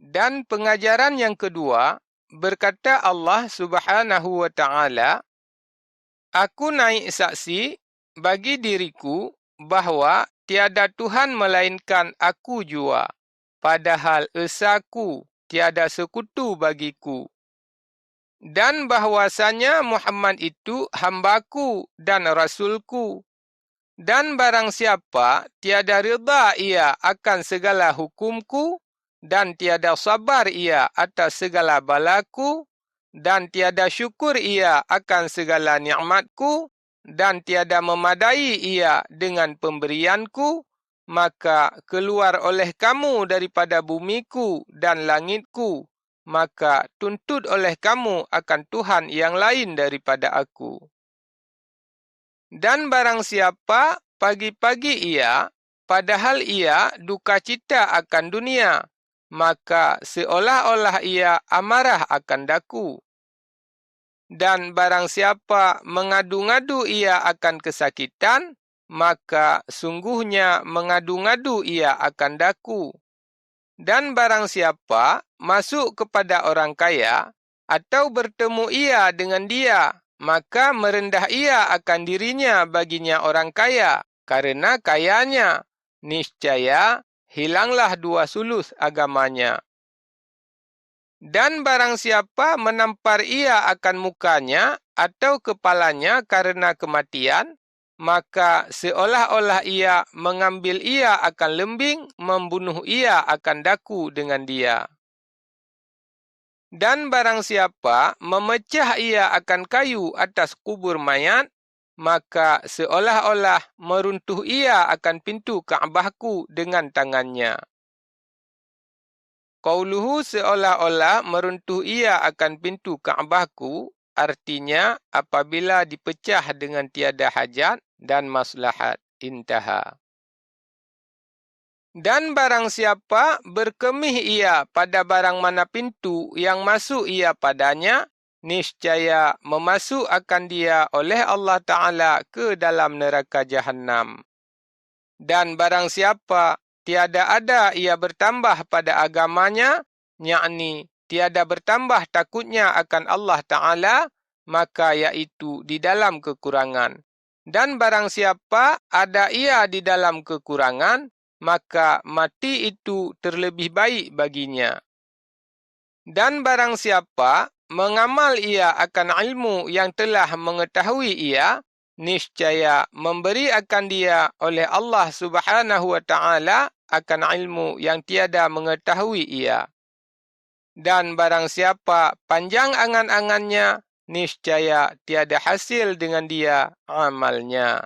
Dan pengajaran yang kedua, berkata Allah Subhanahu wa taala, "Aku naik saksi bagi diriku bahwa tiada Tuhan melainkan aku jua, padahal esaku tiada sekutu bagiku. Dan bahwasanya Muhammad itu hambaku dan rasulku. Dan barang siapa tiada rida ia akan segala hukumku, dan tiada sabar ia atas segala balaku, dan tiada syukur ia akan segala nikmatku, dan tiada memadai ia dengan pemberianku, maka keluar oleh kamu daripada bumiku dan langitku, maka tuntut oleh kamu akan Tuhan yang lain daripada aku. Dan barang siapa pagi-pagi ia, padahal ia duka cita akan dunia, maka seolah-olah ia amarah akan daku. Dan barang siapa mengadu-ngadu ia akan kesakitan, maka sungguhnya mengadu-ngadu ia akan daku. Dan barang siapa masuk kepada orang kaya, atau bertemu ia dengan dia, maka merendah ia akan dirinya baginya orang kaya, karena kayanya, niscaya hilanglah 2/3 agamanya. Dan barang siapa menampar ia akan mukanya atau kepalanya karena kematian, maka seolah-olah ia mengambil ia akan lembing, membunuh ia akan daku dengan dia. Dan barang siapa memecah ia akan kayu atas kubur mayat, maka seolah-olah meruntuh ia akan pintu Ka'bahku dengan tangannya. Qauluhu seolah-olah meruntuh ia akan pintu Ka'bahku, artinya apabila dipecah dengan tiada hajat dan maslahat. Intaha. Dan barang siapa berkemih ia pada barang mana pintu yang masuk ia padanya, niscaya memasuk akan dia oleh Allah Ta'ala ke dalam neraka Jahannam. Dan barang siapa tiada ada ia bertambah pada agamanya, yakni tiada bertambah takutnya akan Allah Ta'ala, maka iaitu di dalam kekurangan. Dan barang siapa ada ia di dalam kekurangan, maka mati itu terlebih baik baginya. Dan barang siapa mengamal ia akan ilmu yang telah mengetahui ia, niscaya memberi akan dia oleh Allah Subhanahu wa taala akan ilmu yang tiada mengetahui ia. Dan barang siapa panjang angan-angannya, niscaya tiada hasil dengan dia amalnya.